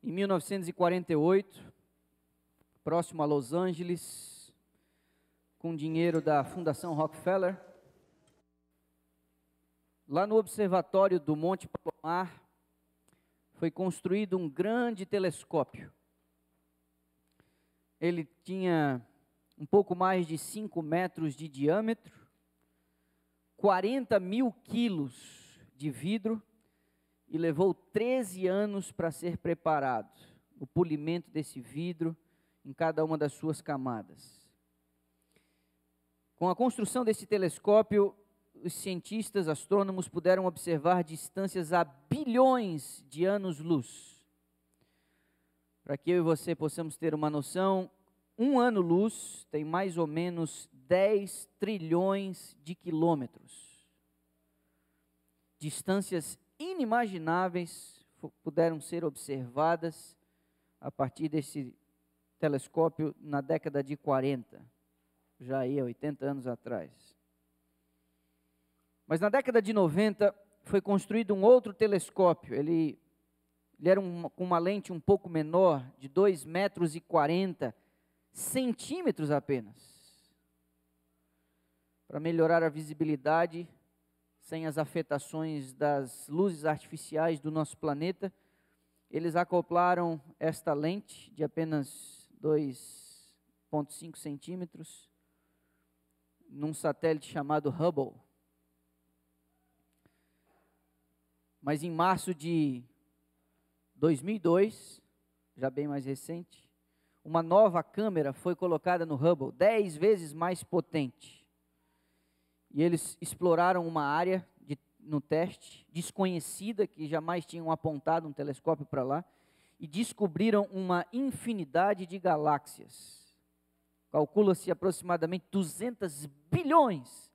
Em 1948, próximo a Los Angeles, com dinheiro da Fundação Rockefeller, lá no observatório do Monte Palomar, foi construído um grande telescópio. Ele tinha um pouco mais de 5 metros de diâmetro, 40 mil quilos de vidro, e levou 13 anos para ser preparado, o polimento desse vidro em cada uma das suas camadas. Com a construção desse telescópio, os cientistas astrônomos puderam observar distâncias a bilhões de anos-luz. Para que eu e você possamos ter uma noção, um ano-luz tem mais ou menos 10 trilhões de quilômetros. Distâncias inimagináveis puderam ser observadas a partir desse telescópio na década de 40, já aí 80 anos atrás. Mas na década de 90 foi construído um outro telescópio. Ele era com uma lente um pouco menor, de 2,40 metros apenas, para melhorar a visibilidade sem as afetações das luzes artificiais do nosso planeta. Eles acoplaram esta lente de apenas 2,5 centímetros num satélite chamado Hubble. Mas em março de 2002, já bem mais recente, uma nova câmera foi colocada no Hubble, 10 vezes mais potente. E eles exploraram uma área no teste, desconhecida, que jamais tinham apontado um telescópio para lá, e descobriram uma infinidade de galáxias. Calcula-se aproximadamente 200 bilhões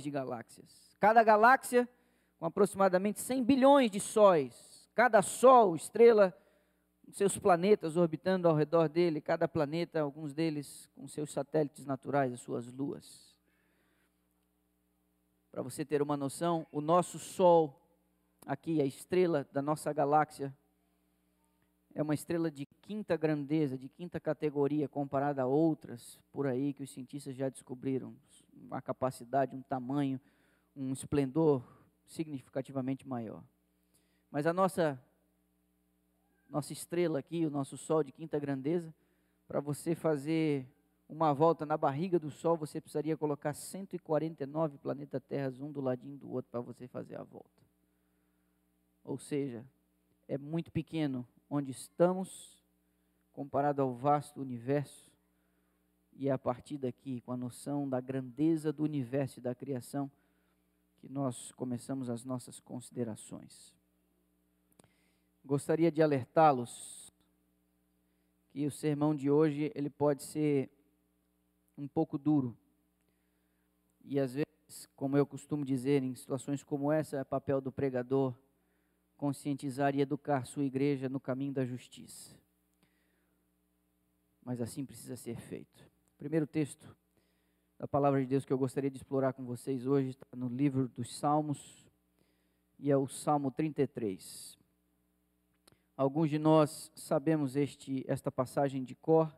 de galáxias. Cada galáxia com aproximadamente 100 bilhões de sóis. Cada sol, estrela, seus planetas orbitando ao redor dele, cada planeta, alguns deles com seus satélites naturais, as suas luas. Para você ter uma noção, o nosso Sol, aqui, a estrela da nossa galáxia, é uma estrela de quinta grandeza, de quinta categoria, comparada a outras por aí que os cientistas já descobriram. Uma capacidade, um tamanho, um esplendor significativamente maior. Mas a nossa estrela aqui, o nosso Sol de quinta grandeza, para você fazer uma volta na barriga do Sol, você precisaria colocar 149 planetas Terras, um do ladinho do outro, para você fazer a volta. Ou seja, é muito pequeno onde estamos, comparado ao vasto universo, e é a partir daqui, com a noção da grandeza do universo e da criação, que nós começamos as nossas considerações. Gostaria de alertá-los que o sermão de hoje, ele pode ser um pouco duro. E às vezes, como eu costumo dizer, em situações como essa, é papel do pregador conscientizar e educar sua igreja no caminho da justiça. Mas assim precisa ser feito. O primeiro texto da palavra de Deus que eu gostaria de explorar com vocês hoje está no livro dos Salmos, e é o Salmo 33. Alguns de nós sabemos esta passagem de cor.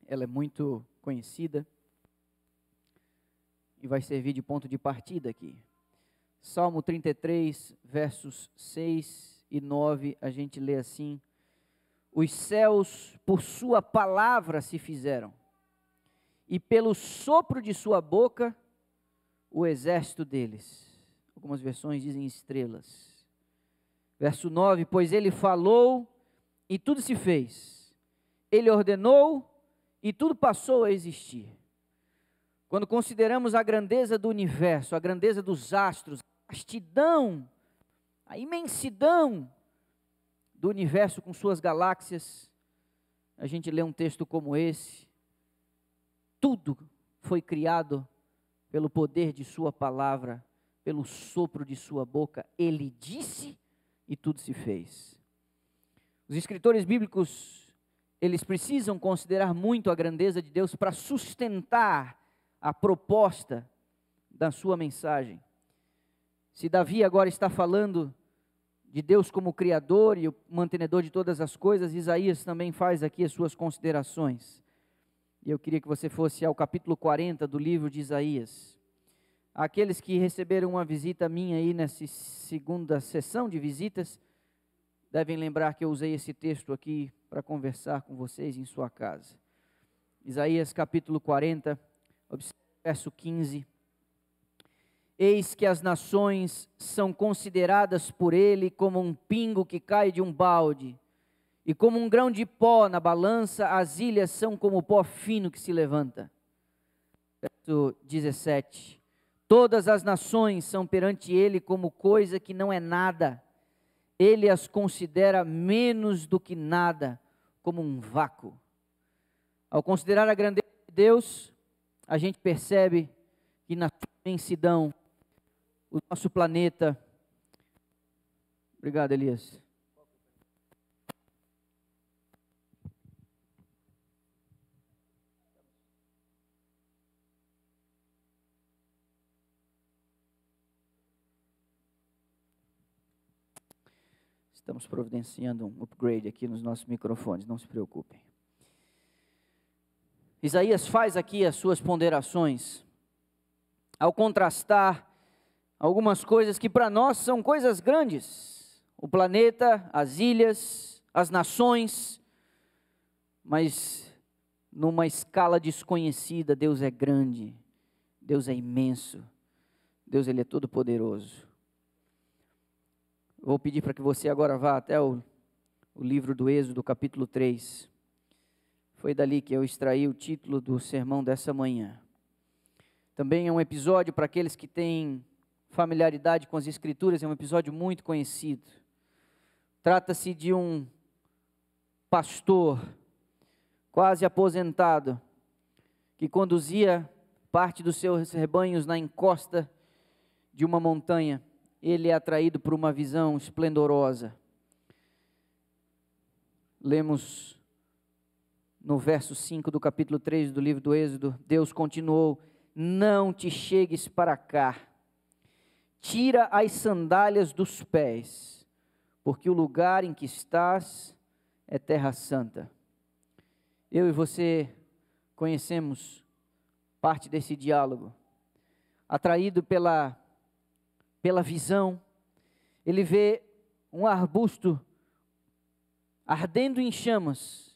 Ela é muito conhecida e vai servir de ponto de partida aqui. Salmo 33, versos 6 e 9, a gente lê assim: os céus por sua palavra se fizeram, e pelo sopro de sua boca o exército deles. Algumas versões dizem estrelas. Verso 9, pois ele falou e tudo se fez. Ele ordenou e tudo passou a existir. Quando consideramos a grandeza do universo, a grandeza dos astros, a vastidão, a imensidão do universo com suas galáxias, a gente lê um texto como esse. Tudo foi criado pelo poder de sua palavra, pelo sopro de sua boca. Ele disse e tudo se fez. Os escritores bíblicos, eles precisam considerar muito a grandeza de Deus para sustentar a proposta da sua mensagem. Se Davi agora está falando de Deus como Criador e o mantenedor de todas as coisas, Isaías também faz aqui as suas considerações. E eu queria que você fosse ao capítulo 40 do livro de Isaías. Aqueles que receberam uma visita minha aí nessa segunda sessão de visitas, devem lembrar que eu usei esse texto aqui para conversar com vocês em sua casa. Isaías capítulo 40, verso 15. Eis que as nações são consideradas por ele como um pingo que cai de um balde, e como um grão de pó na balança, as ilhas são como o pó fino que se levanta. Verso 17. Todas as nações são perante ele como coisa que não é nada. Ele as considera menos do que nada, como um vácuo. Ao considerar a grandeza de Deus, a gente percebe que na imensidão, o nosso planeta... Obrigado, Elias. Estamos providenciando um upgrade aqui nos nossos microfones, não se preocupem. Isaías faz aqui as suas ponderações, ao contrastar algumas coisas que para nós são coisas grandes. O planeta, as ilhas, as nações, mas numa escala desconhecida, Deus é grande, Deus é imenso, Deus ele é todo poderoso. Vou pedir para que você agora vá até o livro do Êxodo, capítulo 3. Foi dali que eu extraí o título do sermão dessa manhã. Também é um episódio para aqueles que têm familiaridade com as Escrituras, é um episódio muito conhecido. Trata-se de um pastor quase aposentado, que conduzia parte dos seus rebanhos na encosta de uma montanha. Ele é atraído por uma visão esplendorosa. Lemos no verso 5 do capítulo 3 do livro do Êxodo, Deus continuou: não te chegues para cá, tira as sandálias dos pés, porque o lugar em que estás é terra santa. Eu e você conhecemos parte desse diálogo. Atraído pela visão, ele vê um arbusto ardendo em chamas,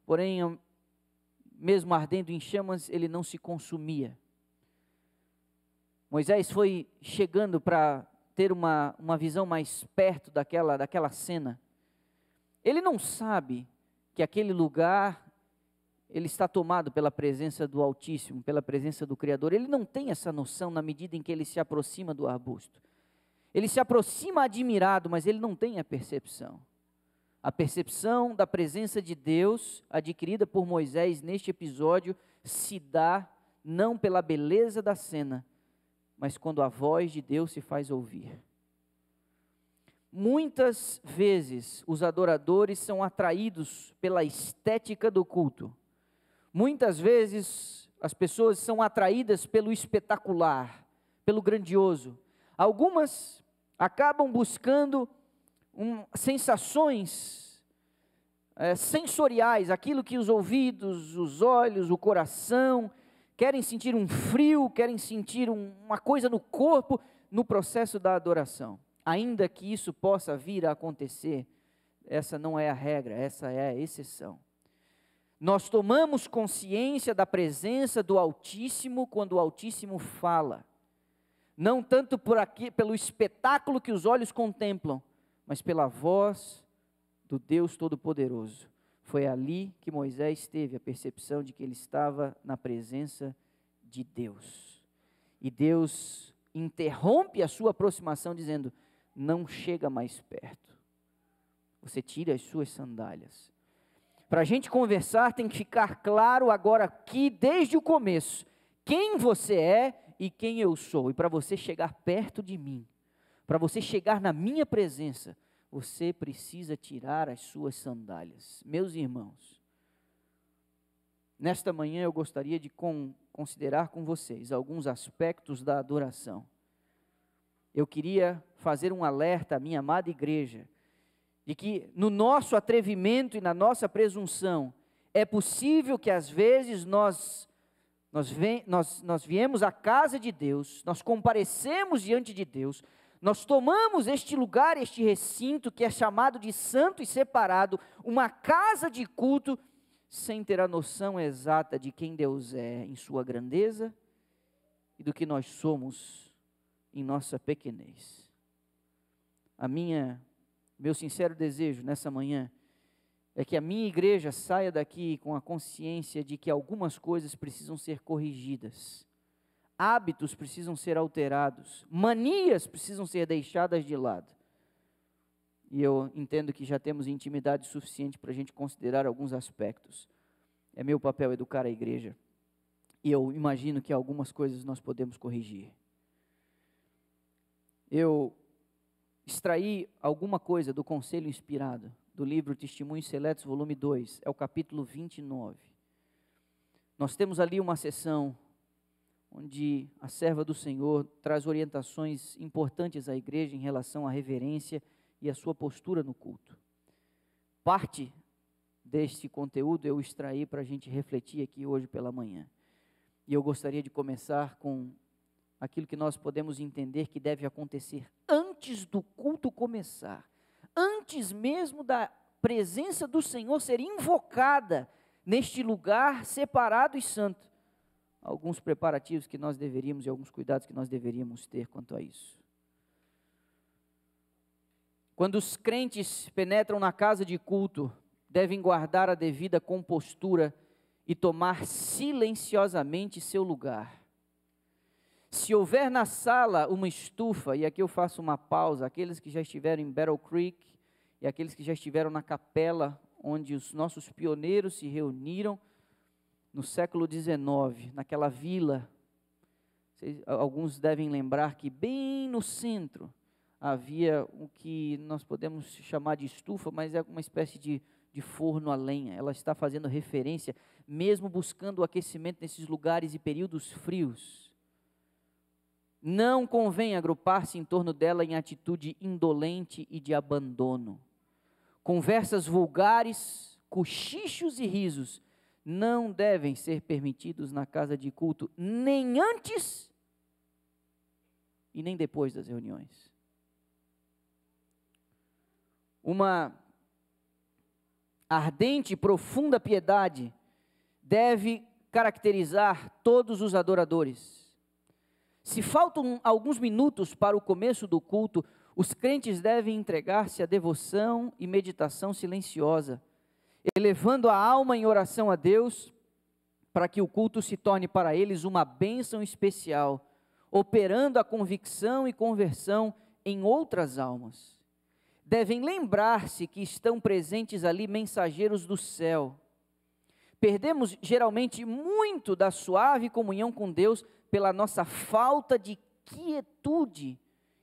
porém, mesmo ardendo em chamas, ele não se consumia. Moisés foi chegando para ter uma visão mais perto daquela cena. Ele não sabe que aquele lugar, ele está tomado pela presença do Altíssimo, pela presença do Criador. Ele não tem essa noção na medida em que ele se aproxima do arbusto. Ele se aproxima admirado, mas ele não tem a percepção. A percepção da presença de Deus, adquirida por Moisés neste episódio, se dá não pela beleza da cena, mas quando a voz de Deus se faz ouvir. Muitas vezes os adoradores são atraídos pela estética do culto. Muitas vezes as pessoas são atraídas pelo espetacular, pelo grandioso. Algumas acabam buscando sensações sensoriais, aquilo que os ouvidos, os olhos, o coração querem sentir um frio, querem sentir uma coisa no corpo no processo da adoração. Ainda que isso possa vir a acontecer, essa não é a regra, essa é a exceção. Nós tomamos consciência da presença do Altíssimo quando o Altíssimo fala. Não tanto pelo espetáculo que os olhos contemplam, mas pela voz do Deus Todo-Poderoso. Foi ali que Moisés teve a percepção de que ele estava na presença de Deus. E Deus interrompe a sua aproximação dizendo: não chega mais perto. Você tira as suas sandálias. Para a gente conversar tem que ficar claro agora aqui, desde o começo, quem você é e quem eu sou. E para você chegar perto de mim, para você chegar na minha presença, você precisa tirar as suas sandálias. Meus irmãos, nesta manhã eu gostaria de considerar com vocês alguns aspectos da adoração. Eu queria fazer um alerta à minha amada igreja, de que no nosso atrevimento e na nossa presunção, é possível que às vezes nós viemos à casa de Deus, nós comparecemos diante de Deus, nós tomamos este lugar, este recinto que é chamado de santo e separado, uma casa de culto, sem ter a noção exata de quem Deus é em sua grandeza e do que nós somos em nossa pequenez. Meu sincero desejo nessa manhã é que a minha igreja saia daqui com a consciência de que algumas coisas precisam ser corrigidas, hábitos precisam ser alterados, manias precisam ser deixadas de lado. E eu entendo que já temos intimidade suficiente para a gente considerar alguns aspectos. É meu papel educar a igreja. E eu imagino que algumas coisas nós podemos corrigir. Eu extraí alguma coisa do Conselho Inspirado, do livro Testemunhos Seletos, volume 2, é o capítulo 29. Nós temos ali uma sessão onde a serva do Senhor traz orientações importantes à igreja em relação à reverência e a sua postura no culto. Parte deste conteúdo eu extraí para a gente refletir aqui hoje pela manhã. E eu gostaria de começar com aquilo que nós podemos entender que deve acontecer antes do culto começar, antes mesmo da presença do Senhor ser invocada neste lugar separado e santo. Alguns preparativos que nós deveríamos e alguns cuidados que nós deveríamos ter quanto a isso. Quando os crentes penetram na casa de culto, devem guardar a devida compostura e tomar silenciosamente seu lugar. Se houver na sala uma estufa, e aqui eu faço uma pausa, aqueles que já estiveram em Battle Creek, e aqueles que já estiveram na capela, onde os nossos pioneiros se reuniram, no século XIX, naquela vila, alguns devem lembrar que bem no centro, havia o que nós podemos chamar de estufa, mas é uma espécie de forno a lenha. Ela está fazendo referência, mesmo buscando o aquecimento nesses lugares e períodos frios. Não convém agrupar-se em torno dela em atitude indolente e de abandono. Conversas vulgares, cochichos e risos não devem ser permitidos na casa de culto, nem antes e nem depois das reuniões. Uma ardente e profunda piedade deve caracterizar todos os adoradores. Se faltam alguns minutos para o começo do culto, os crentes devem entregar-se à devoção e meditação silenciosa, elevando a alma em oração a Deus, para que o culto se torne para eles uma bênção especial, operando a convicção e conversão em outras almas. Devem lembrar-se que estão presentes ali mensageiros do céu. Perdemos geralmente muito da suave comunhão com Deus pela nossa falta de quietude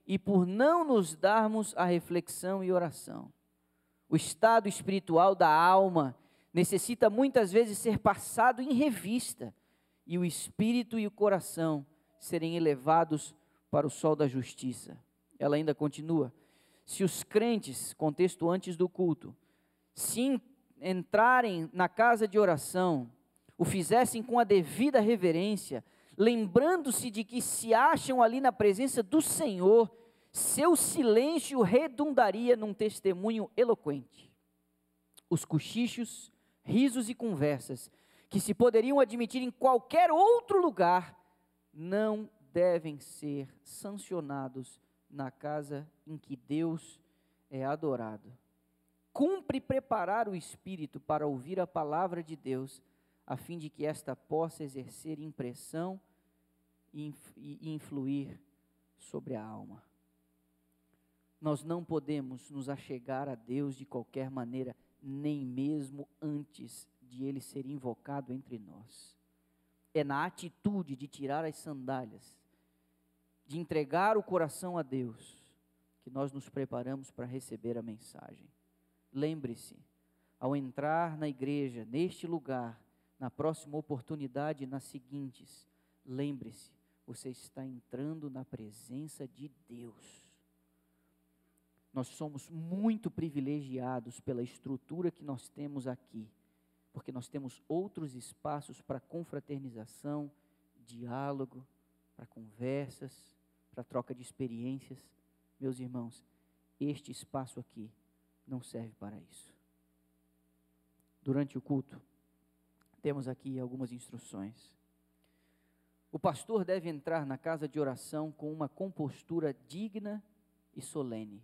e por não nos darmos a reflexão e oração. O estado espiritual da alma necessita muitas vezes ser passado em revista e o espírito e o coração serem elevados para o sol da justiça. Ela ainda continua: se os crentes, contexto antes do culto, se entrarem na casa de oração, o fizessem com a devida reverência, lembrando-se de que se acham ali na presença do Senhor, seu silêncio redundaria num testemunho eloquente. Os cochichos, risos e conversas, que se poderiam admitir em qualquer outro lugar, não devem ser sancionados na casa em que Deus é adorado. Cumpre preparar o espírito para ouvir a palavra de Deus, a fim de que esta possa exercer impressão e influir sobre a alma. Nós não podemos nos achegar a Deus de qualquer maneira, nem mesmo antes de Ele ser invocado entre nós. É na atitude de tirar as sandálias, de entregar o coração a Deus, que nós nos preparamos para receber a mensagem. Lembre-se, ao entrar na igreja, neste lugar, na próxima oportunidade e nas seguintes, lembre-se, você está entrando na presença de Deus. nós somos muito privilegiados pela estrutura que nós temos aqui, porque nós temos outros espaços para confraternização, diálogo, para conversas, para troca de experiências. Meus irmãos, este espaço aqui não serve para isso. Durante o culto, temos aqui algumas instruções. O pastor deve entrar na casa de oração com uma compostura digna e solene.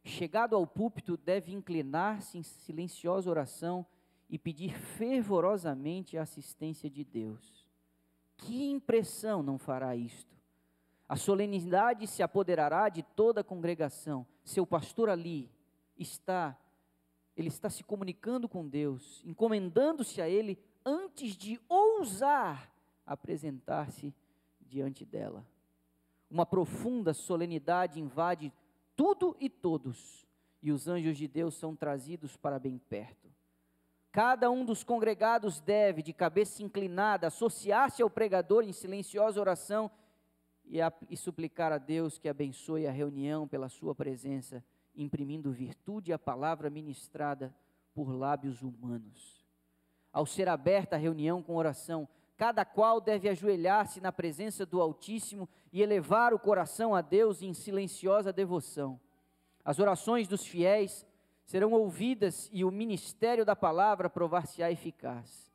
Chegado ao púlpito, deve inclinar-se em silenciosa oração e pedir fervorosamente a assistência de Deus. Que impressão não fará isto? A solenidade se apoderará de toda a congregação. Seu pastor ali ele está se comunicando com Deus, encomendando-se a Ele antes de ousar apresentar-se diante dela. Uma profunda solenidade invade tudo e todos, e os anjos de Deus são trazidos para bem perto. Cada um dos congregados deve, de cabeça inclinada, associar-se ao pregador em silenciosa oração e suplicar a Deus que abençoe a reunião pela sua presença, imprimindo virtude à palavra ministrada por lábios humanos. Ao ser aberta a reunião com oração, cada qual deve ajoelhar-se na presença do Altíssimo e elevar o coração a Deus em silenciosa devoção. As orações dos fiéis serão ouvidas e o ministério da palavra provar-se-á eficaz.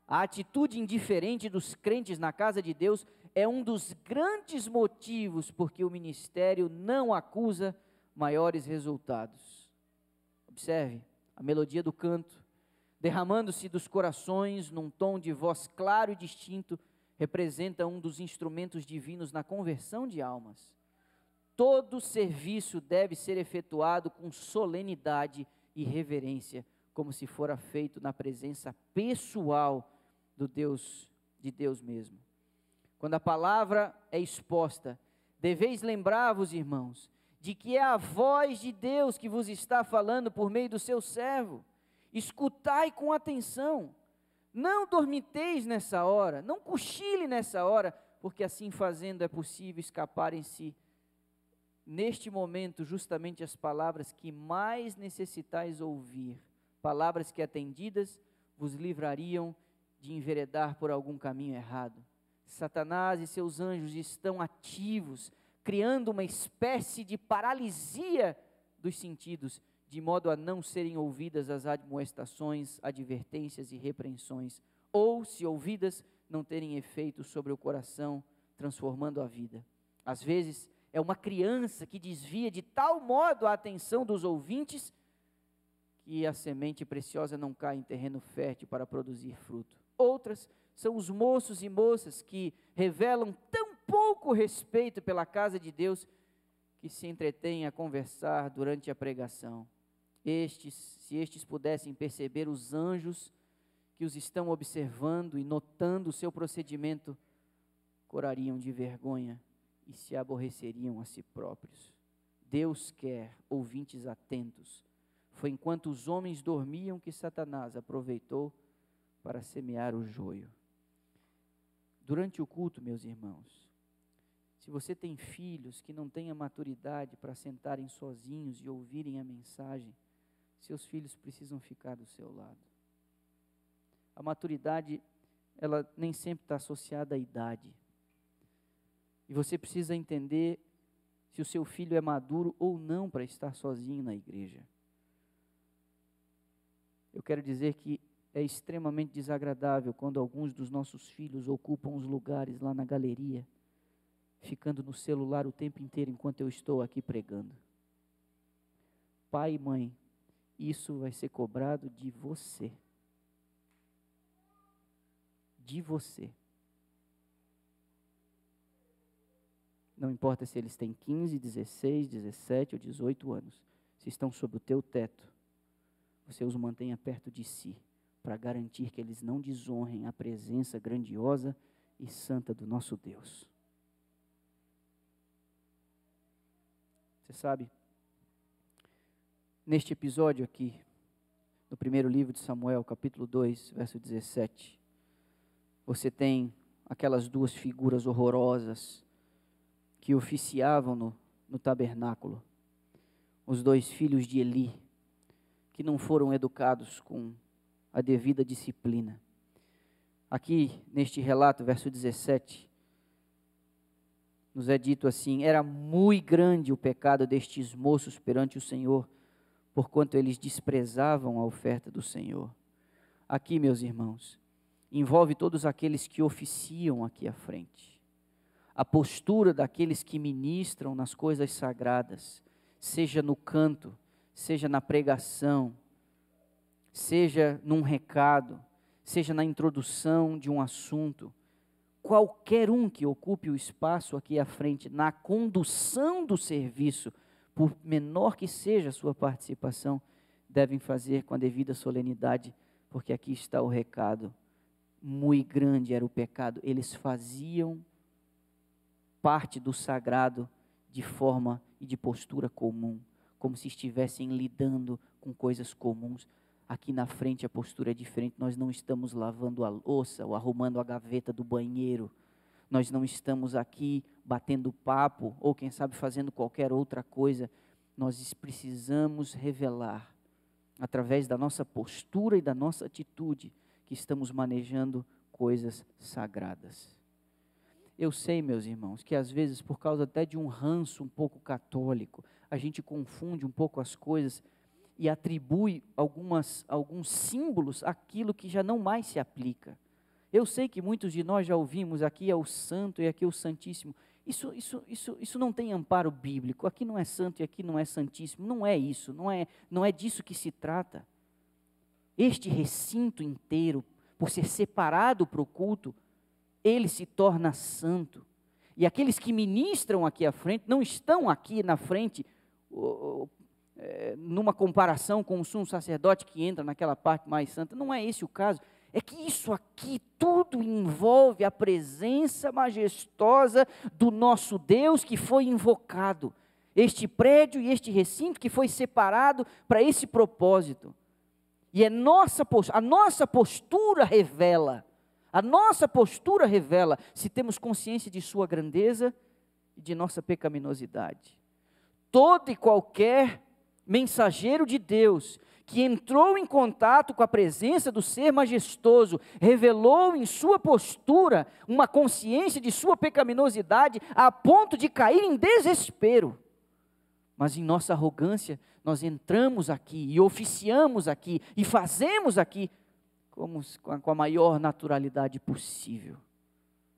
A atitude indiferente dos crentes na casa de Deus é um dos grandes motivos porque o ministério não acusa maiores resultados. Observe a melodia do canto, derramando-se dos corações num tom de voz claro e distinto, representa um dos instrumentos divinos na conversão de almas. Todo serviço deve ser efetuado com solenidade e reverência, como se fora feito na presença pessoal de Deus mesmo. Quando a palavra é exposta, deveis lembrar-vos, irmãos, de que é a voz de Deus que vos está falando por meio do seu servo. Escutai com atenção, não dormiteis nessa hora, não cochile nessa hora, porque assim fazendo é possível escaparem-se neste momento justamente as palavras que mais necessitais ouvir, palavras que atendidas vos livrariam de enveredar por algum caminho errado. Satanás e seus anjos estão ativos, criando uma espécie de paralisia dos sentidos, de modo a não serem ouvidas as admoestações, advertências e repreensões, ou, se ouvidas, não terem efeito sobre o coração, transformando a vida. Às vezes, é uma criança que desvia de tal modo a atenção dos ouvintes, que a semente preciosa não cai em terreno fértil para produzir fruto. Outras são os moços e moças que revelam tão pouco respeito pela casa de Deus, que se entretêm a conversar durante a pregação. Se estes pudessem perceber os anjos que os estão observando e notando o seu procedimento, corariam de vergonha e se aborreceriam a si próprios. Deus quer ouvintes atentos. Foi enquanto os homens dormiam que Satanás aproveitou para semear o joio. Durante o culto, meus irmãos, se você tem filhos que não têm a maturidade para sentarem sozinhos e ouvirem a mensagem, seus filhos precisam ficar do seu lado. A maturidade, ela nem sempre está associada à idade. E você precisa entender se o seu filho é maduro ou não para estar sozinho na igreja. Eu quero dizer que é extremamente desagradável quando alguns dos nossos filhos ocupam os lugares lá na galeria, ficando no celular o tempo inteiro enquanto eu estou aqui pregando. Pai e mãe, isso vai ser cobrado de você. De você. Não importa se eles têm 15, 16, 17 ou 18 anos. Se estão sob o teu teto, você os mantenha perto de si, para garantir que eles não desonrem a presença grandiosa e santa do nosso Deus. Você sabe, neste episódio aqui, no primeiro livro de Samuel, capítulo 2, verso 17, você tem aquelas duas figuras horrorosas que oficiavam no tabernáculo. os 2 filhos de Eli, que não foram educados com a devida disciplina. Aqui, neste relato, verso 17, nos é dito assim: era muito grande o pecado destes moços perante o Senhor, porquanto eles desprezavam a oferta do Senhor. Aqui, meus irmãos, envolve todos aqueles que oficiam aqui à frente. A postura daqueles que ministram nas coisas sagradas, seja no canto, seja na pregação, seja num recado, seja na introdução de um assunto. Qualquer um que ocupe o espaço aqui à frente, na condução do serviço, por menor que seja a sua participação, devem fazer com a devida solenidade, porque aqui está o recado. Muito grande era o pecado. Eles faziam parte do sagrado de forma e de postura comum, como se estivessem lidando com coisas comuns. Aqui na frente a postura é diferente. Nós não estamos lavando a louça ou arrumando a gaveta do banheiro. Nós não estamos aqui batendo papo ou quem sabe fazendo qualquer outra coisa. Nós precisamos revelar, através da nossa postura e da nossa atitude, que estamos manejando coisas sagradas. Eu sei, meus irmãos, que às vezes, por causa até de um ranço um pouco católico, a gente confunde um pouco as coisas e atribui alguns símbolos àquilo que já não mais se aplica. Eu sei que muitos de nós já ouvimos: aqui é o santo e aqui é o santíssimo. Isso não tem amparo bíblico. Aqui não é santo e aqui não é santíssimo. Não é isso, não é disso que se trata. Este recinto inteiro, por ser separado para o culto, ele se torna santo. E aqueles que ministram aqui à frente, não estão aqui na frente numa comparação com o sumo sacerdote que entra naquela parte mais santa. Não é esse o caso. É que isso aqui tudo envolve a presença majestosa do nosso Deus que foi invocado. Este prédio e este recinto que foi separado para esse propósito. E a nossa postura revela se temos consciência de sua grandeza e de nossa pecaminosidade. Todo e qualquer mensageiro de Deus que entrou em contato com a presença do ser majestoso, revelou em sua postura uma consciência de sua pecaminosidade a ponto de cair em desespero. Mas em nossa arrogância, nós entramos aqui e oficiamos aqui e fazemos aqui com a maior naturalidade possível.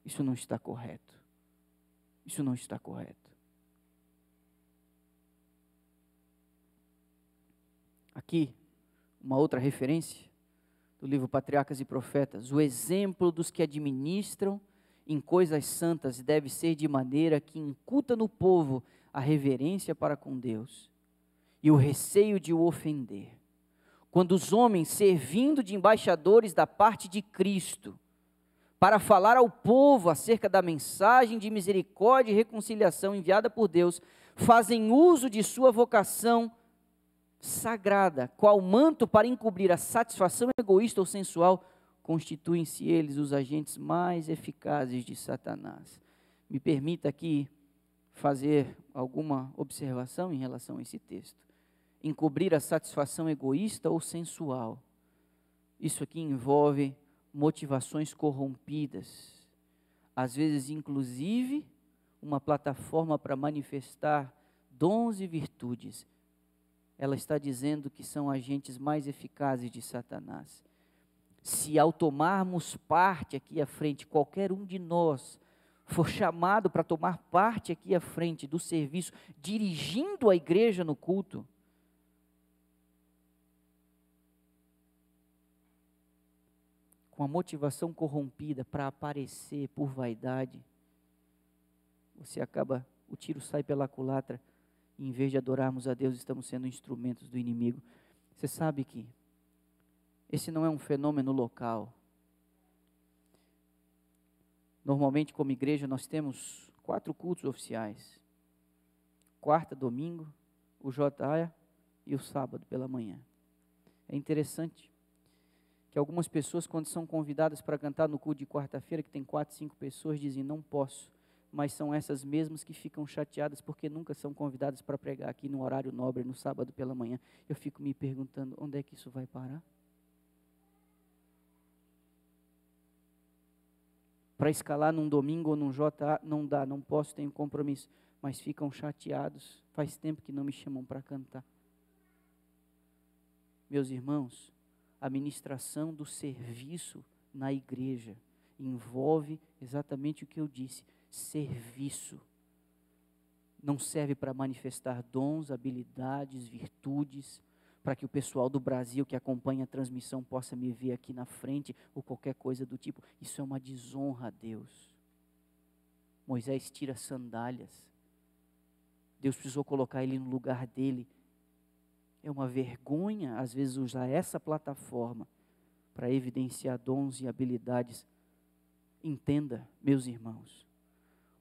Isso não está correto. Isso não está correto. Aqui, uma outra referência do livro Patriarcas e Profetas: o exemplo dos que administram em coisas santas deve ser de maneira que incuta no povo a reverência para com Deus e o receio de o ofender. Quando os homens, servindo de embaixadores da parte de Cristo, para falar ao povo acerca da mensagem de misericórdia e reconciliação enviada por Deus, fazem uso de sua vocação sagrada, qual manto para encobrir a satisfação egoísta ou sensual, constituem-se eles os agentes mais eficazes de Satanás. Me permita aqui fazer alguma observação em relação a esse texto. Encobrir a satisfação egoísta ou sensual. Isso aqui envolve motivações corrompidas, às vezes inclusive uma plataforma para manifestar dons e virtudes. Ela está dizendo que são agentes mais eficazes de Satanás. Se ao tomarmos parte aqui à frente, qualquer um de nós for chamado para tomar parte aqui à frente do serviço, dirigindo a igreja no culto, com a motivação corrompida para aparecer por vaidade, o tiro sai pela culatra. Em vez de adorarmos a Deus, estamos sendo instrumentos do inimigo. Você sabe que esse não é um fenômeno local. Normalmente, como igreja, nós temos 4 cultos oficiais: quarta, domingo, o JA e o sábado pela manhã. É interessante que algumas pessoas, quando são convidadas para cantar no culto de quarta-feira, que tem 4, 5 pessoas, dizem: não posso, mas são essas mesmas que ficam chateadas porque nunca são convidadas para pregar aqui no horário nobre, no sábado pela manhã. Eu fico me perguntando, onde é que isso vai parar? Para escalar num domingo ou num JA, não dá, não posso, tenho compromisso. Mas ficam chateados, faz tempo que não me chamam para cantar. Meus irmãos, a ministração do serviço na igreja envolve exatamente o que eu disse, serviço. Não serve para manifestar dons, habilidades, virtudes, para que o pessoal do Brasil que acompanha a transmissão possa me ver aqui na frente, ou qualquer coisa do tipo. Isso é uma desonra a Deus. Moisés tira sandálias. Deus precisou colocar ele no lugar dele. É uma vergonha, às vezes, usar essa plataforma para evidenciar dons e habilidades. Entenda, meus irmãos,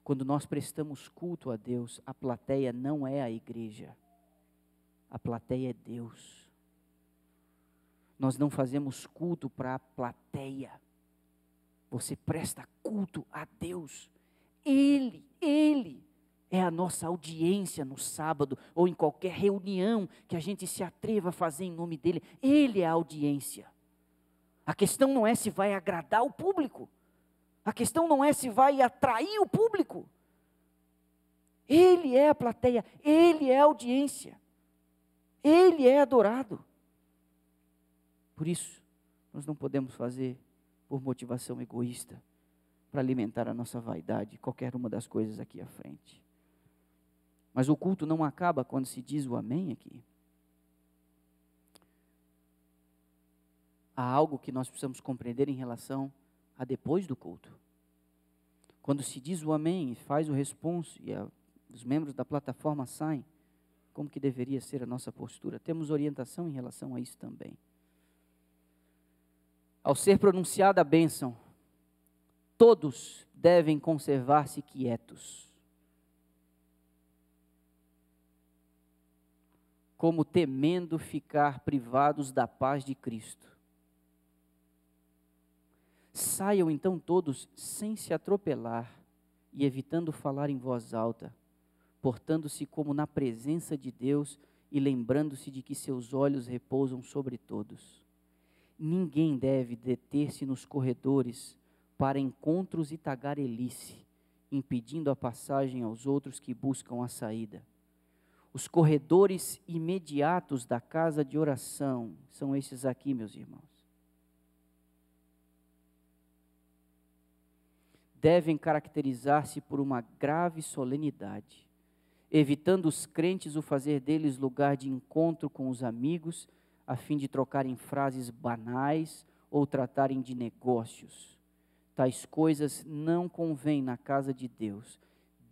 quando nós prestamos culto a Deus, a plateia não é a igreja. A plateia é Deus. Nós não fazemos culto para a plateia. Você presta culto a Deus. Ele é a nossa audiência no sábado, ou em qualquer reunião que a gente se atreva a fazer em nome dele. Ele é a audiência. A questão não é se vai agradar o público. A questão não é se vai atrair o público. Ele é a plateia, ele é a audiência. Ele é adorado. Por isso, nós não podemos fazer por motivação egoísta, para alimentar a nossa vaidade, qualquer uma das coisas aqui à frente. Mas o culto não acaba quando se diz o amém aqui. Há algo que nós precisamos compreender em relação a depois do culto. Quando se diz o amém, faz o responso e os membros da plataforma saem, como que deveria ser a nossa postura? Temos orientação em relação a isso também. Ao ser pronunciada a bênção, todos devem conservar-se quietos, como temendo ficar privados da paz de Cristo. Saiam então todos sem se atropelar e evitando falar em voz alta, portando-se como na presença de Deus e lembrando-se de que seus olhos repousam sobre todos. Ninguém deve deter-se nos corredores para encontros e tagarelice, impedindo a passagem aos outros que buscam a saída. Os corredores imediatos da casa de oração são esses aqui, meus irmãos. Devem caracterizar-se por uma grave solenidade, evitando os crentes o fazer deles lugar de encontro com os amigos, a fim de trocarem frases banais ou tratarem de negócios. Tais coisas não convêm na casa de Deus.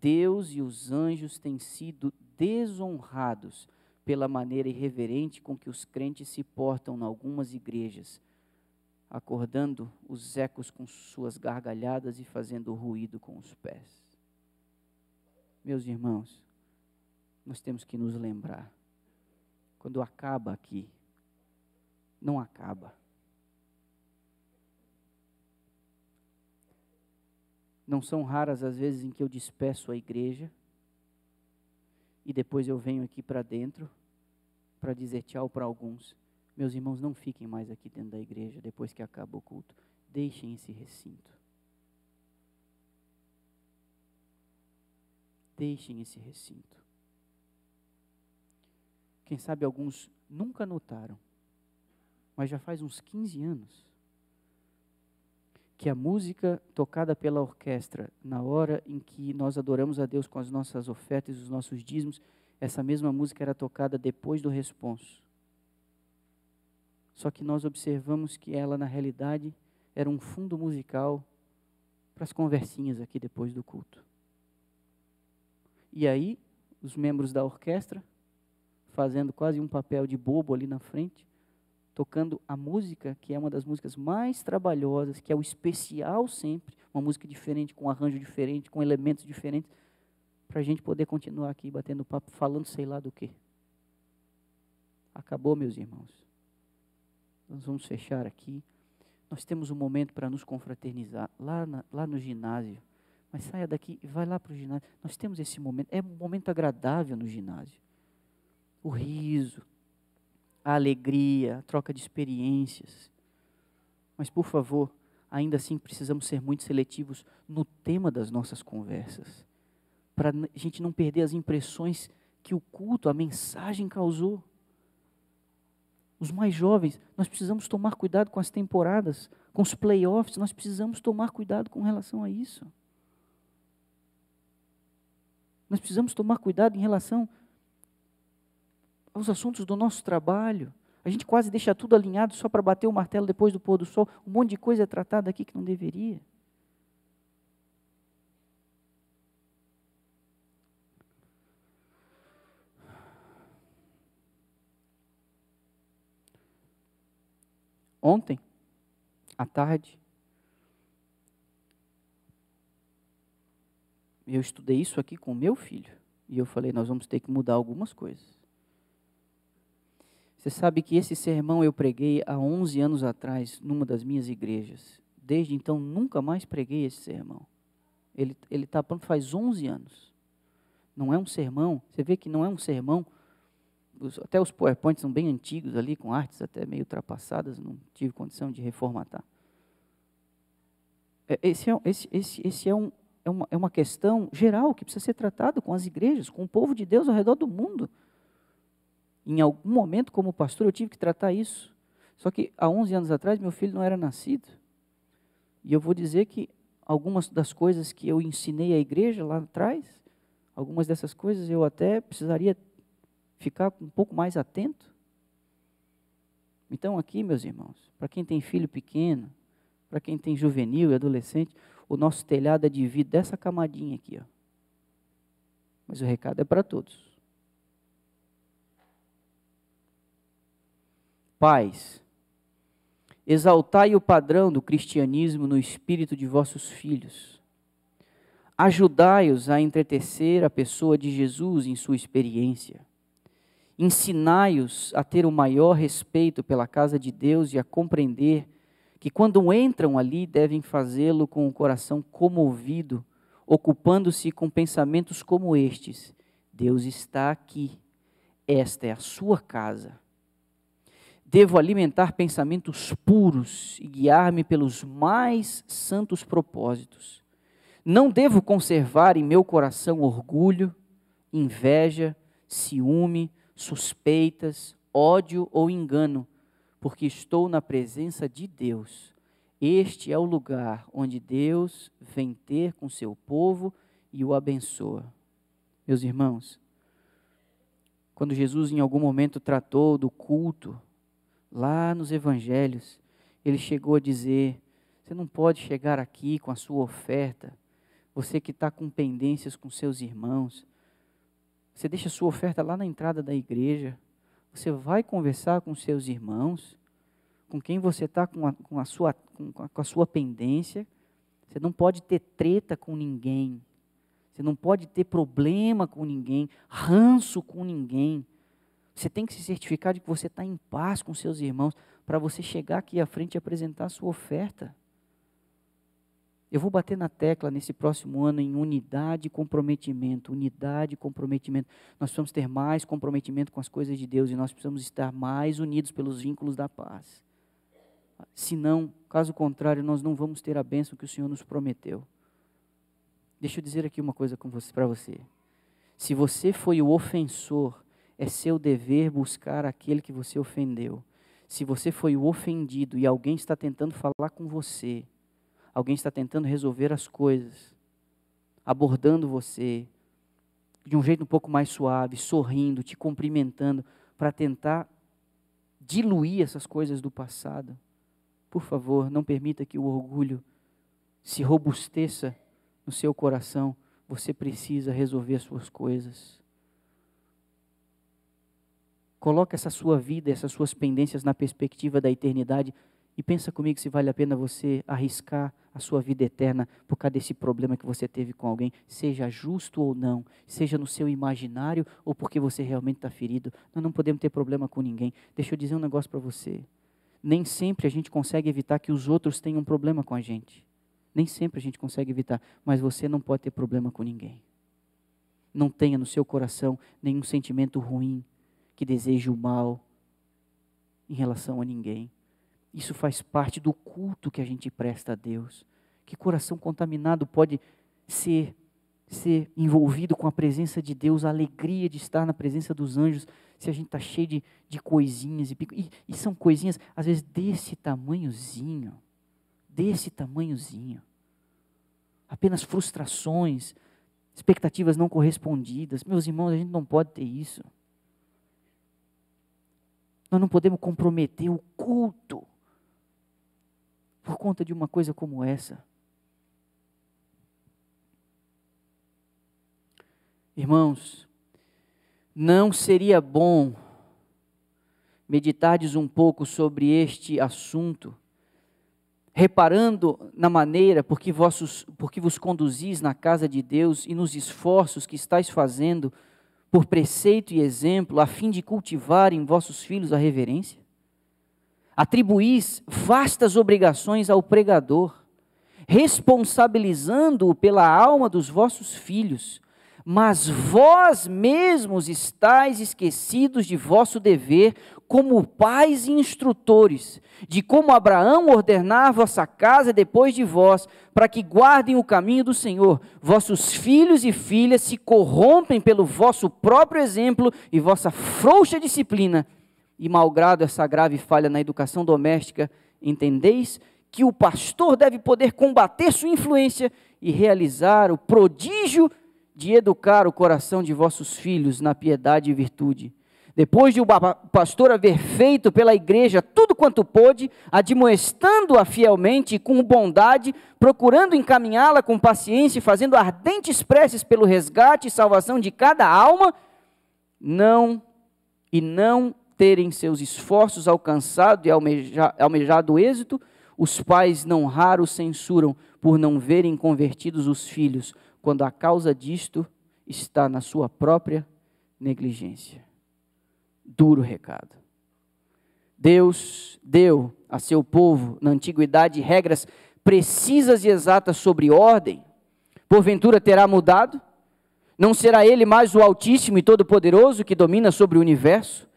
Deus e os anjos têm sido desonrados pela maneira irreverente com que os crentes se portam em algumas igrejas, acordando os ecos com suas gargalhadas e fazendo ruído com os pés. Meus irmãos, nós temos que nos lembrar, quando acaba aqui, não acaba. Não são raras as vezes em que eu despeço a igreja e depois eu venho aqui para dentro para dizer tchau para alguns. Meus irmãos, não fiquem mais aqui dentro da igreja depois que acaba o culto. Deixem esse recinto. Deixem esse recinto. Quem sabe alguns nunca notaram, mas já faz uns 15 anos, que a música tocada pela orquestra, na hora em que nós adoramos a Deus com as nossas ofertas e os nossos dízimos, essa mesma música era tocada depois do responso. Só que nós observamos que ela, na realidade, era um fundo musical para as conversinhas aqui depois do culto. E aí, os membros da orquestra, fazendo quase um papel de bobo ali na frente, tocando a música, que é uma das músicas mais trabalhosas, que é o especial sempre, uma música diferente, com um arranjo diferente, com elementos diferentes, para a gente poder continuar aqui batendo papo, falando sei lá do quê. Acabou, meus irmãos. Nós vamos fechar aqui. Nós temos um momento para nos confraternizar, lá no ginásio, mas saia daqui e vai lá para o ginásio. Nós temos esse momento, é um momento agradável no ginásio. O riso, a alegria, a troca de experiências. Mas, por favor, ainda assim precisamos ser muito seletivos no tema das nossas conversas, para a gente não perder as impressões que o culto, a mensagem causou. Os mais jovens, nós precisamos tomar cuidado com as temporadas, com os playoffs, nós precisamos tomar cuidado com relação a isso. Nós precisamos tomar cuidado em relação aos assuntos do nosso trabalho. A gente quase deixa tudo alinhado só para bater o martelo depois do pôr do sol. Um monte de coisa é tratada aqui que não deveria. Ontem, à tarde, eu estudei isso aqui com o meu filho. E eu falei, nós vamos ter que mudar algumas coisas. Você sabe que esse sermão eu preguei há 11 anos atrás, numa das minhas igrejas. Desde então, nunca mais preguei esse sermão. Ele está pronto faz 11 anos. Não é um sermão, você vê que não é um sermão, até os PowerPoints são bem antigos ali, com artes até meio ultrapassadas, não tive condição de reformatar. Esse é uma questão geral que precisa ser tratada com as igrejas, com o povo de Deus ao redor do mundo. Em algum momento, como pastor, eu tive que tratar isso. Só que há 11 anos atrás, meu filho não era nascido. E eu vou dizer que algumas das coisas que eu ensinei à igreja lá atrás, algumas dessas coisas eu até precisaria ficar um pouco mais atento. Então aqui, meus irmãos, para quem tem filho pequeno, para quem tem juvenil e adolescente, o nosso telhado é de vidro dessa camadinha aqui, ó. Mas o recado é para todos. Pais, exaltai o padrão do cristianismo no espírito de vossos filhos. Ajudai-os a entretecer a pessoa de Jesus em sua experiência. Ensinai-os a ter o maior respeito pela casa de Deus e a compreender que quando entram ali devem fazê-lo com o coração comovido, ocupando-se com pensamentos como estes: Deus está aqui, esta é a sua casa. Devo alimentar pensamentos puros e guiar-me pelos mais santos propósitos. Não devo conservar em meu coração orgulho, inveja, ciúme, suspeitas, ódio ou engano, porque estou na presença de Deus. Este é o lugar onde Deus vem ter com seu povo e o abençoa. Meus irmãos, quando Jesus em algum momento tratou do culto, lá nos evangelhos, ele chegou a dizer, você não pode chegar aqui com a sua oferta, você que está com pendências com seus irmãos, você deixa a sua oferta lá na entrada da igreja, você vai conversar com seus irmãos, com quem você está com a sua pendência, você não pode ter treta com ninguém, você não pode ter problema com ninguém, ranço com ninguém. Você tem que se certificar de que você está em paz com seus irmãos, para você chegar aqui à frente e apresentar a sua oferta. Eu vou bater na tecla nesse próximo ano em unidade e comprometimento. Unidade e comprometimento. Nós precisamos ter mais comprometimento com as coisas de Deus e nós precisamos estar mais unidos pelos vínculos da paz. Senão, caso contrário, nós não vamos ter a bênção que o Senhor nos prometeu. Deixa eu dizer aqui uma coisa para você. Se você foi o ofensor, é seu dever buscar aquele que você ofendeu. Se você foi o ofendido e alguém está tentando falar com você, alguém está tentando resolver as coisas, abordando você de um jeito um pouco mais suave, sorrindo, te cumprimentando, para tentar diluir essas coisas do passado, por favor, não permita que o orgulho se robusteça no seu coração. Você precisa resolver as suas coisas. Coloque essa sua vida, essas suas pendências na perspectiva da eternidade e pensa comigo se vale a pena você arriscar a sua vida eterna por causa desse problema que você teve com alguém, seja justo ou não, seja no seu imaginário ou porque você realmente está ferido. Nós não podemos ter problema com ninguém. Deixa eu dizer um negócio para você. Nem sempre a gente consegue evitar que os outros tenham problema com a gente. Nem sempre a gente consegue evitar, mas você não pode ter problema com ninguém. Não tenha no seu coração nenhum sentimento ruim, que deseje o mal em relação a ninguém. Isso faz parte do culto que a gente presta a Deus. Que coração contaminado pode ser envolvido com a presença de Deus, a alegria de estar na presença dos anjos, se a gente está cheio de coisinhas, e são coisinhas, às vezes, desse tamanhozinho, apenas frustrações, expectativas não correspondidas. Meus irmãos, a gente não pode ter isso. Nós não podemos comprometer o culto por conta de uma coisa como essa. Irmãos, não seria bom meditardes um pouco sobre este assunto, reparando na maneira porque vos conduzis na casa de Deus e nos esforços que estáis fazendo por preceito e exemplo, a fim de cultivar em vossos filhos a reverência? Atribuís vastas obrigações ao pregador, responsabilizando-o pela alma dos vossos filhos, mas vós mesmos estáis esquecidos de vosso dever como pais e instrutores, de como Abraão ordenar vossa casa depois de vós, para que guardem o caminho do Senhor. Vossos filhos e filhas se corrompem pelo vosso próprio exemplo e vossa frouxa disciplina. E malgrado essa grave falha na educação doméstica, entendeis que o pastor deve poder combater sua influência e realizar o prodígio de educar o coração de vossos filhos na piedade e virtude. Depois de o pastor haver feito pela igreja tudo quanto pôde, admoestando-a fielmente e com bondade, procurando encaminhá-la com paciência e fazendo ardentes preces pelo resgate e salvação de cada alma, não terem seus esforços alcançado e almejado êxito, os pais não raro censuram por não verem convertidos os filhos, quando a causa disto está na sua própria negligência. Duro recado. Deus deu a seu povo, na antiguidade, regras precisas e exatas sobre ordem. Porventura terá mudado? Não será Ele mais o Altíssimo e Todo-Poderoso que domina sobre o universo?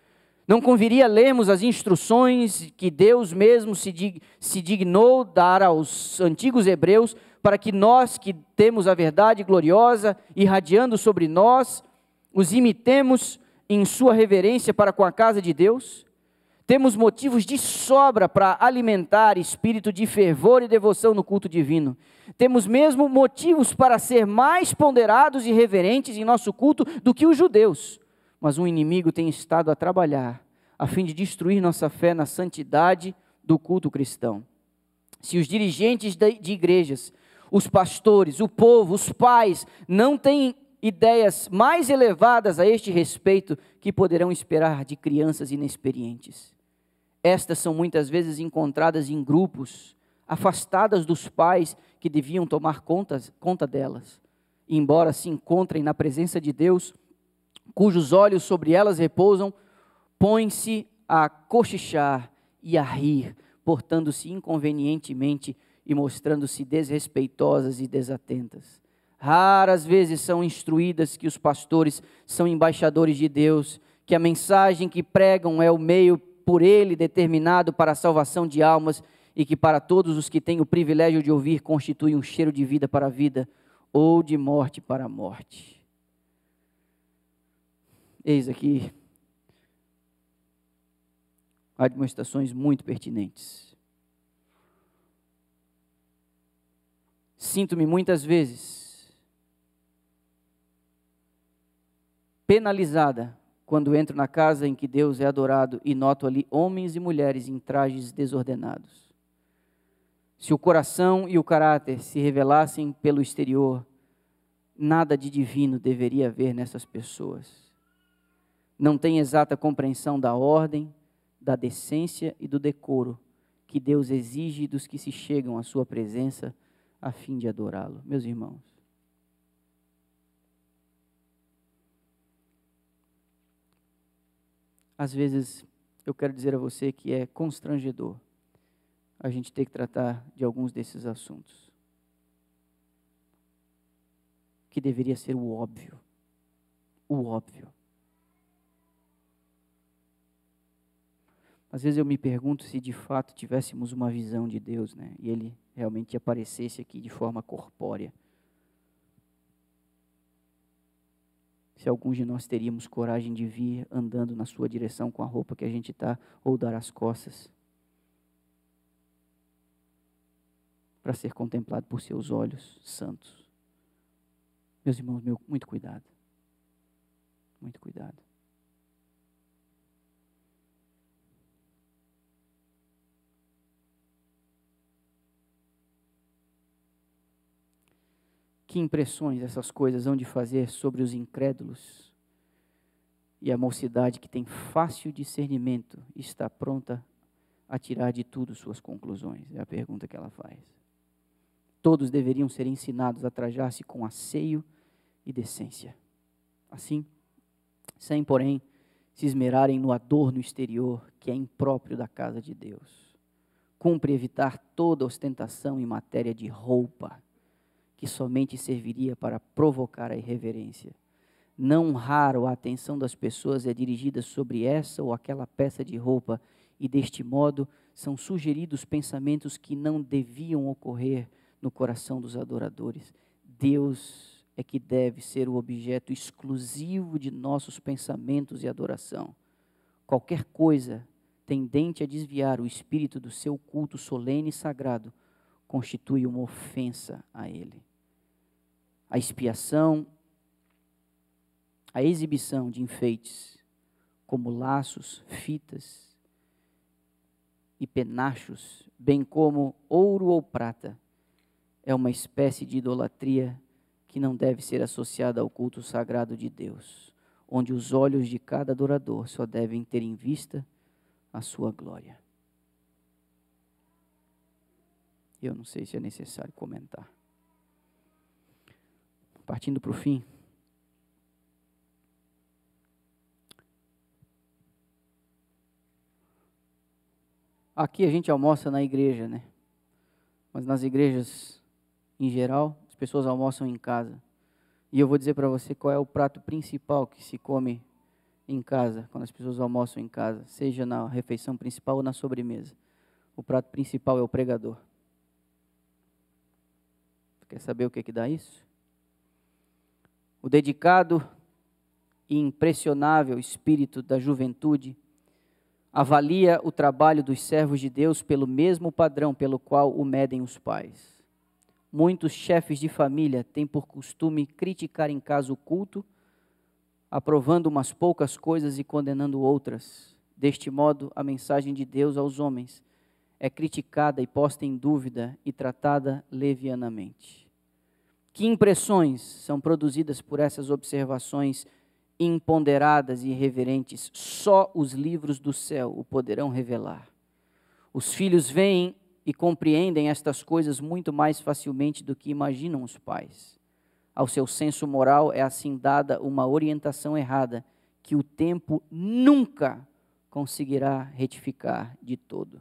Não conviria lermos as instruções que Deus mesmo se dignou dar aos antigos hebreus, para que nós que temos a verdade gloriosa irradiando sobre nós, os imitemos em sua reverência para com a casa de Deus? Temos motivos de sobra para alimentar espírito de fervor e devoção no culto divino. Temos mesmo motivos para ser mais ponderados e reverentes em nosso culto do que os judeus. Mas um inimigo tem estado a trabalhar a fim de destruir nossa fé na santidade do culto cristão. Se os dirigentes de igrejas, os pastores, o povo, os pais não têm ideias mais elevadas a este respeito, que poderão esperar de crianças inexperientes? Estas são muitas vezes encontradas em grupos, afastadas dos pais que deviam tomar conta delas. E embora se encontrem na presença de Deus, cujos olhos sobre elas repousam, põem-se a cochichar e a rir, portando-se inconvenientemente e mostrando-se desrespeitosas e desatentas. Raras vezes são instruídas que os pastores são embaixadores de Deus, que a mensagem que pregam é o meio por Ele determinado para a salvação de almas e que para todos os que têm o privilégio de ouvir constitui um cheiro de vida para a vida ou de morte para a morte. Eis aqui admoestações muito pertinentes. Sinto-me muitas vezes penalizada quando entro na casa em que Deus é adorado e noto ali homens e mulheres em trajes desordenados. Se o coração e o caráter se revelassem pelo exterior, nada de divino deveria haver nessas pessoas. Não têm exata compreensão da ordem, da decência e do decoro que Deus exige dos que se chegam à sua presença a fim de adorá-lo. Meus irmãos, às vezes eu quero dizer a você que é constrangedor a gente ter que tratar de alguns desses assuntos. que deveria ser o óbvio. O óbvio. Às vezes eu me pergunto se de fato tivéssemos uma visão de Deus, né? E Ele realmente aparecesse aqui de forma corpórea. Se alguns de nós teríamos coragem de vir andando na sua direção com a roupa que a gente está, ou dar as costas, para ser contemplado por seus olhos santos. Meus irmãos, muito cuidado. Muito cuidado. Que impressões essas coisas hão de fazer sobre os incrédulos e a mocidade que tem fácil discernimento e está pronta a tirar de tudo suas conclusões? É a pergunta que ela faz. Todos deveriam ser ensinados a trajar-se com asseio e decência. Assim, sem, porém, se esmerarem no adorno exterior que é impróprio da casa de Deus. Cumpre evitar toda ostentação em matéria de roupa, que somente serviria para provocar a irreverência. Não raro a atenção das pessoas é dirigida sobre essa ou aquela peça de roupa, e deste modo são sugeridos pensamentos que não deviam ocorrer no coração dos adoradores. Deus é que deve ser o objeto exclusivo de nossos pensamentos e adoração. Qualquer coisa tendente a desviar o espírito do seu culto solene e sagrado constitui uma ofensa a Ele. A expiação, a exibição de enfeites, como laços, fitas e penachos, bem como ouro ou prata, é uma espécie de idolatria que não deve ser associada ao culto sagrado de Deus, onde os olhos de cada adorador só devem ter em vista a sua glória. Eu não sei se é necessário comentar. Partindo para o fim, aqui a gente almoça na igreja, né? Mas nas igrejas, em geral, as pessoas almoçam em casa. E eu vou dizer para você qual é o prato principal que se come em casa, quando as pessoas almoçam em casa, seja na refeição principal ou na sobremesa. O prato principal é o pregador. Quer saber o que dá isso? O dedicado e impressionável espírito da juventude avalia o trabalho dos servos de Deus pelo mesmo padrão pelo qual o medem os pais. Muitos chefes de família têm por costume criticar em casa o culto, aprovando umas poucas coisas e condenando outras. Deste modo, a mensagem de Deus aos homens é criticada e posta em dúvida e tratada levianamente. Que impressões são produzidas por essas observações imponderadas e irreverentes? Só os livros do céu o poderão revelar. Os filhos veem e compreendem estas coisas muito mais facilmente do que imaginam os pais. Ao seu senso moral é assim dada uma orientação errada que o tempo nunca conseguirá retificar de todo.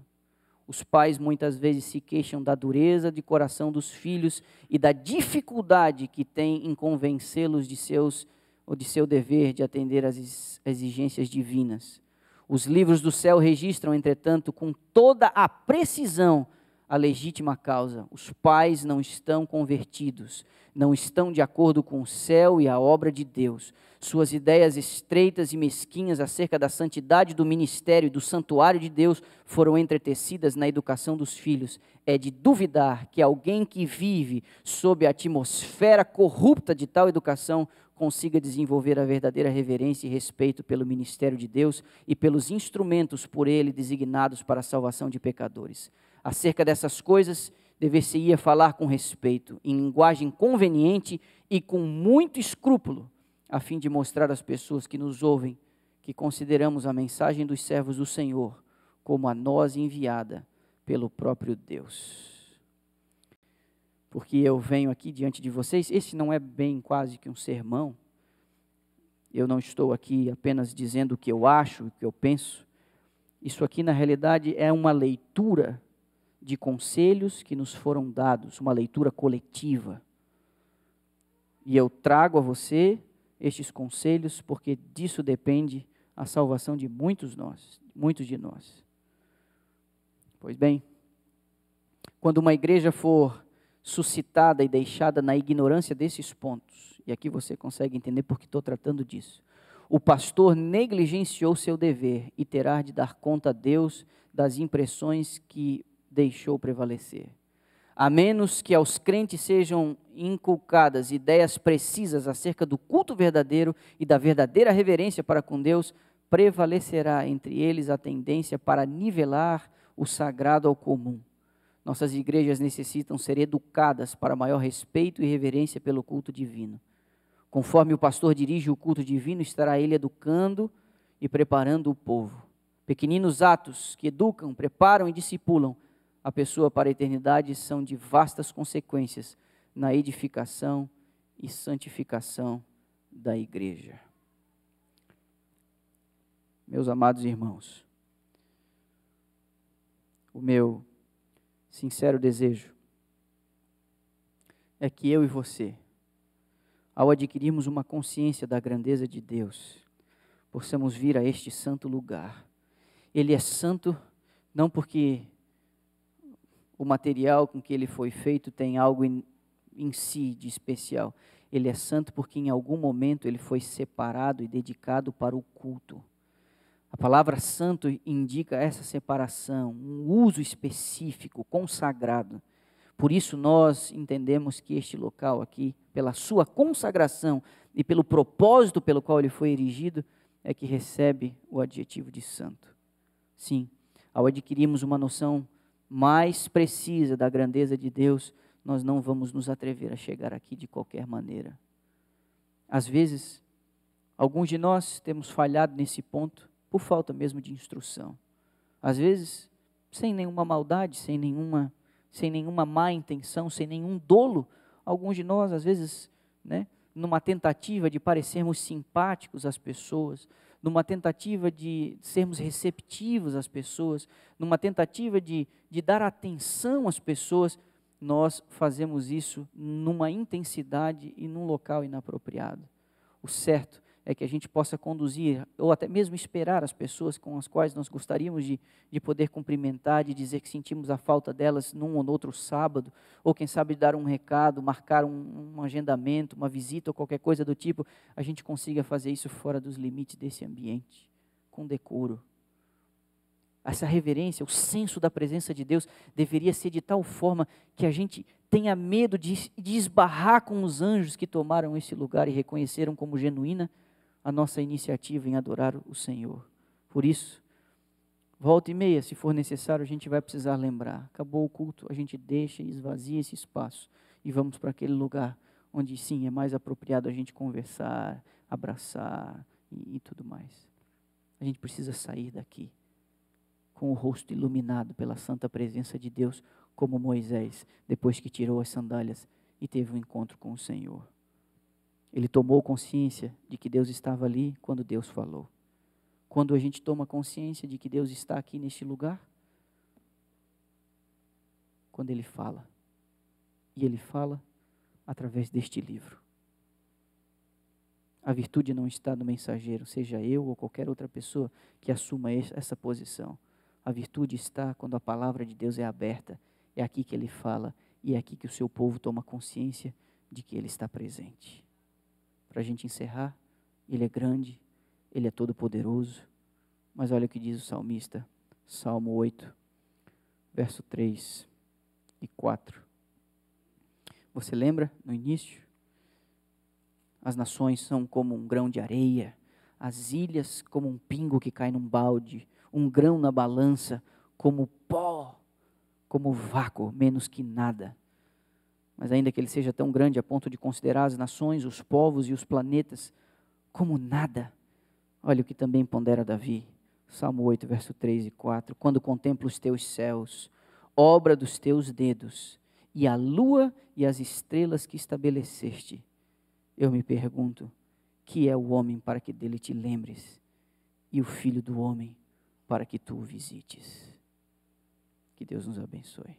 Os pais muitas vezes se queixam da dureza de coração dos filhos e da dificuldade que têm em convencê-los de seu dever de atender às exigências divinas. Os livros do céu registram, entretanto, com toda a precisão a legítima causa. Os pais não estão convertidos, não estão de acordo com o céu e a obra de Deus. Suas ideias estreitas e mesquinhas acerca da santidade do ministério e do santuário de Deus foram entretecidas na educação dos filhos. É de duvidar que alguém que vive sob a atmosfera corrupta de tal educação consiga desenvolver a verdadeira reverência e respeito pelo ministério de Deus e pelos instrumentos por ele designados para a salvação de pecadores. Acerca dessas coisas, dever-se-ia falar com respeito, em linguagem conveniente e com muito escrúpulo, a fim de mostrar às pessoas que nos ouvem que consideramos a mensagem dos servos do Senhor como a nós enviada pelo próprio Deus. Porque eu venho aqui diante de vocês, esse não é bem quase que um sermão, eu não estou aqui apenas dizendo o que eu acho, o que eu penso, isso aqui na realidade é uma leitura de conselhos que nos foram dados, uma leitura coletiva. E eu trago a você estes conselhos, porque disso depende a salvação de muitos de nós. Pois bem, quando uma igreja for suscitada e deixada na ignorância desses pontos, e aqui você consegue entender porque estou tratando disso, o pastor negligenciou seu dever e terá de dar conta a Deus das impressões que deixou prevalecer. A menos que aos crentes sejam inculcadas ideias precisas acerca do culto verdadeiro e da verdadeira reverência para com Deus, prevalecerá entre eles a tendência para nivelar o sagrado ao comum. Nossas igrejas necessitam ser educadas para maior respeito e reverência pelo culto divino. Conforme o pastor dirige o culto divino, estará ele educando e preparando o povo. Pequeninos atos que educam, preparam e discipulam a pessoa para a eternidade são de vastas consequências na edificação e santificação da igreja. Meus amados irmãos, o meu sincero desejo é que eu e você, ao adquirirmos uma consciência da grandeza de Deus, possamos vir a este santo lugar. Ele é santo não porque o material com que ele foi feito tem algo em si de especial. Ele é santo porque em algum momento ele foi separado e dedicado para o culto. A palavra santo indica essa separação, um uso específico, consagrado. Por isso nós entendemos que este local aqui, pela sua consagração e pelo propósito pelo qual ele foi erigido, é que recebe o adjetivo de santo. Sim, ao adquirirmos uma noção mais precisa da grandeza de Deus, nós não vamos nos atrever a chegar aqui de qualquer maneira. Às vezes, alguns de nós temos falhado nesse ponto por falta mesmo de instrução. Às vezes, sem nenhuma maldade, sem nenhuma má intenção, sem nenhum dolo, alguns de nós, às vezes, numa tentativa de parecermos simpáticos às pessoas, numa tentativa de sermos receptivos às pessoas, numa tentativa de dar atenção às pessoas, nós fazemos isso numa intensidade e num local inapropriado. O certo é que a gente possa conduzir, ou até mesmo esperar as pessoas com as quais nós gostaríamos de poder cumprimentar, de dizer que sentimos a falta delas num ou outro sábado, ou quem sabe dar um recado, marcar um agendamento, uma visita ou qualquer coisa do tipo, a gente consiga fazer isso fora dos limites desse ambiente, com decoro. Essa reverência, o senso da presença de Deus deveria ser de tal forma que a gente tenha medo de esbarrar com os anjos que tomaram esse lugar e reconheceram como genuína a nossa iniciativa em adorar o Senhor. Por isso, volta e meia, se for necessário, a gente vai precisar lembrar. Acabou o culto, a gente deixa e esvazia esse espaço e vamos para aquele lugar onde sim, é mais apropriado a gente conversar, abraçar e tudo mais. A gente precisa sair daqui com o rosto iluminado pela santa presença de Deus, como Moisés, depois que tirou as sandálias e teve um encontro com o Senhor. Ele tomou consciência de que Deus estava ali quando Deus falou. Quando a gente toma consciência de que Deus está aqui neste lugar, quando Ele fala. E Ele fala através deste livro. A virtude não está no mensageiro, seja eu ou qualquer outra pessoa que assuma essa posição. A virtude está quando a palavra de Deus é aberta. É aqui que Ele fala e é aqui que o seu povo toma consciência de que Ele está presente. Para a gente encerrar, Ele é grande, Ele é todo-poderoso, mas olha o que diz o salmista, Salmo 8, verso 3 e 4. Você lembra no início? As nações são como um grão de areia, as ilhas como um pingo que cai num balde, um grão na balança, como pó, como vácuo, menos que nada. Mas ainda que ele seja tão grande a ponto de considerar as nações, os povos e os planetas como nada, olha o que também pondera Davi, Salmo 8, verso 3 e 4, quando contemplo os teus céus, obra dos teus dedos, e a lua e as estrelas que estabeleceste, eu me pergunto, que é o homem para que dele te lembres, e o filho do homem para que tu o visites. Que Deus nos abençoe.